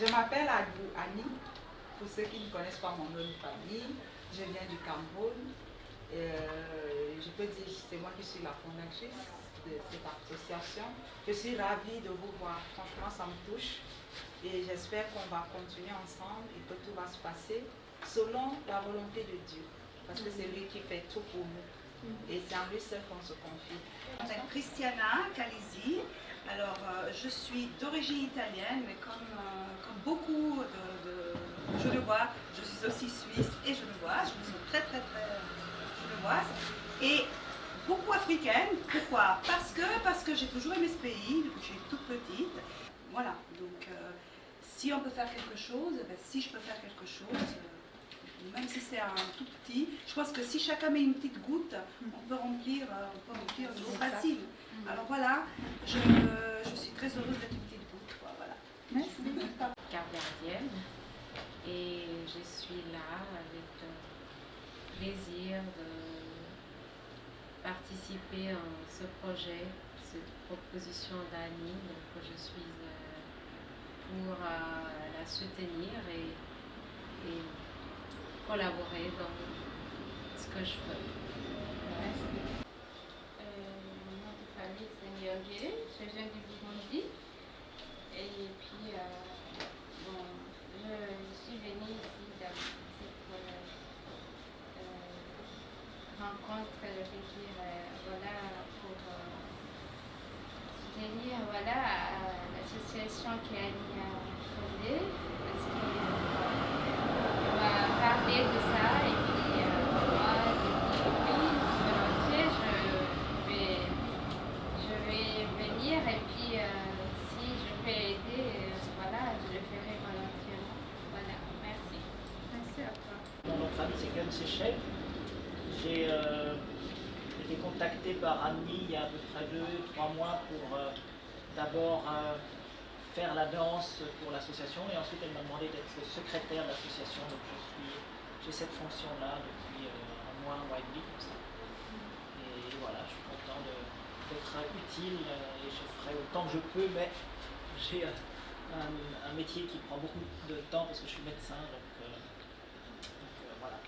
Je m'appelle Annie, pour ceux qui ne connaissent pas mon nom de famille. Je viens du Cameroun. Je peux dire que c'est moi qui suis la fondatrice de cette association. Je suis ravie de vous voir. Franchement, ça me touche. Et j'espère qu'on va continuer ensemble et que tout va se passer selon la volonté de Dieu. Parce que c'est lui qui fait tout pour nous. Et c'est en lui seul qu'on se confie. Je m'appelle Cristiana Calisi. Alors, je suis d'origine italienne, mais comme beaucoup de Genevois, je suis aussi suisse et genevoise. Je suis très genevoise. Et beaucoup africaine. Pourquoi? Parce que j'ai toujours aimé ce pays, depuis que je suis toute petite. Voilà, donc si on peut faire quelque chose, si je peux faire quelque chose, même si c'est un tout petit, je pense que si chacun met une petite goutte, on peut remplir l'eau facile. Alors voilà, je suis très heureuse d'être une petite goutte. Quoi, voilà. Merci. Capverdienne, et je suis là avec plaisir de participer à ce projet, cette proposition d'Annie. Donc je suis pour la soutenir et collaborer dans ce que je peux. Merci. Mon nom de famille c'est Nyongé, je viens du Burundi. Et puis, bon, je suis venue ici dans cette rencontre, je veux dire, voilà, pour soutenir l'association qu'Annie a fondée, parce qu'on va parler de ça, et puis moi, je dis oui, je vais venir, et puis si je peux aider, voilà, je le ferai volontiers. Voilà, merci. Merci à toi. Mon nom de famille c'est Gun Seychelles. J'ai été contacté par Annie il y a à peu près 2-3 mois pour d'abord faire la danse pour l'association, et ensuite elle m'a demandé d'être secrétaire de l'association. Donc j'ai cette fonction-là depuis un mois et demi comme ça. Et voilà, je suis content d'être utile et je ferai autant que je peux, mais j'ai un métier qui prend beaucoup de temps parce que je suis médecin, donc voilà,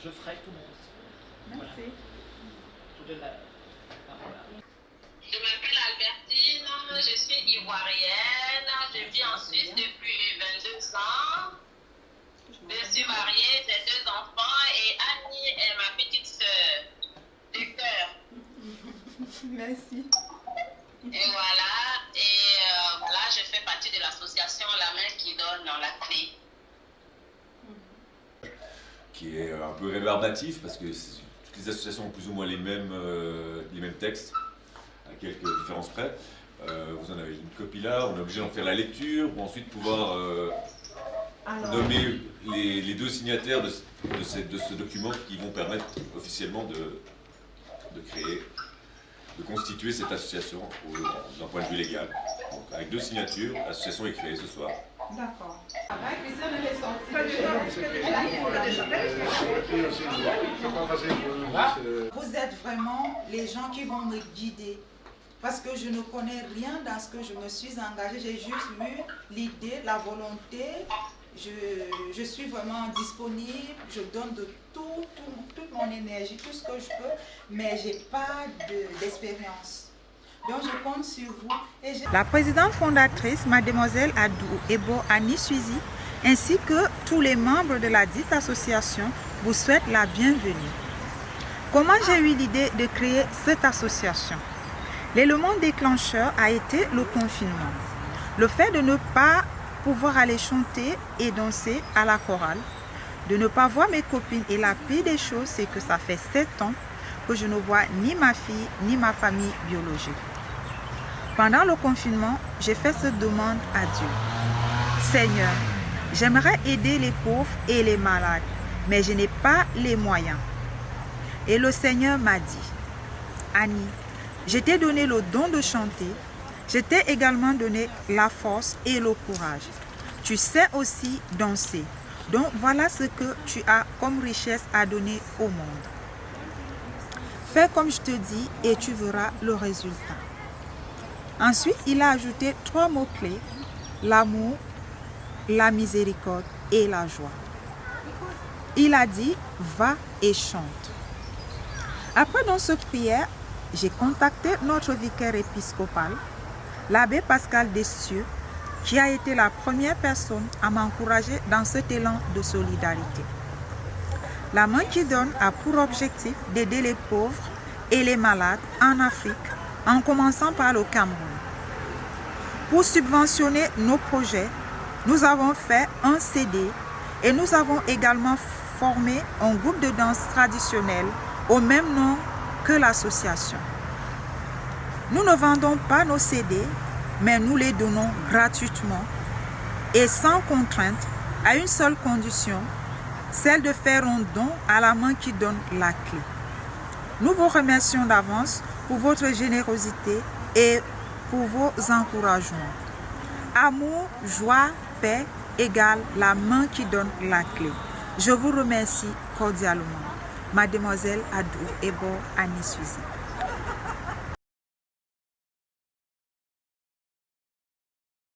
je ferai tout mon possible. Merci. Voilà. Je donne la parole à... Je m'appelle Albertine, je suis ivoirienne, je vis en Suisse depuis 22 ans. Je suis mariée, j'ai 2 enfants et Annie est ma petite sœur de cœur. Merci. Et voilà, je fais partie de l'association La Main qui donne dans la clé. Qui est un peu rébarbatif parce que toutes les associations ont plus ou moins les mêmes textes, à quelques différences près. Vous en avez une copie là, on est obligé d'en faire la lecture pour ensuite pouvoir nommer les 2 signataires de ce document qui vont permettre officiellement de constituer cette association d'un point de vue légal. Donc, avec 2 signatures, l'association est créée ce soir. D'accord. Christiane, elle est sortie. Vous êtes vraiment les gens qui vont me guider. Parce que je ne connais rien dans ce que je me suis engagée. J'ai juste vu l'idée, la volonté. Je suis vraiment disponible. Je donne de toute mon énergie, tout ce que je peux. Mais je n'ai pas d'expérience. Donc je compte sur vous. La présidente fondatrice, mademoiselle Adou Ebo Annie Suizi, ainsi que tous les membres de la dite association vous souhaitent la bienvenue. Comment j'ai eu l'idée de créer cette association? L'élément déclencheur a été le confinement. Le fait de ne pas pouvoir aller chanter et danser à la chorale, de ne pas voir mes copines, et la pire des choses, c'est que ça fait 7 ans que je ne vois ni ma fille ni ma famille biologique. Pendant le confinement, j'ai fait cette demande à Dieu. Seigneur, j'aimerais aider les pauvres et les malades, mais je n'ai pas les moyens. Et le Seigneur m'a dit, Annie, je t'ai donné le don de chanter, je t'ai également donné la force et le courage. Tu sais aussi danser. Donc voilà ce que tu as comme richesse à donner au monde. Fais comme je te dis et tu verras le résultat. Ensuite, il a ajouté 3 mots-clés: l'amour, la miséricorde et la joie. Il a dit, va et chante. Après dans cette prière, j'ai contacté notre vicaire épiscopal, l'abbé Pascal Destieux, qui a été la première personne à m'encourager dans cet élan de solidarité. La main qui donne a pour objectif d'aider les pauvres et les malades en Afrique, en commençant par le Cameroun. Pour subventionner nos projets, nous avons fait un CD et nous avons également formé un groupe de danse traditionnelle au même nom que l'association. Nous ne vendons pas nos CD, mais nous les donnons gratuitement et sans contrainte, à une seule condition, celle de faire un don à la main qui donne la clé. Nous vous remercions d'avance pour votre générosité et pour vos encouragements. Amour, joie, paix égale la main qui donne la clé. Je vous remercie cordialement. Mademoiselle Adou Ebo Annie Suzy.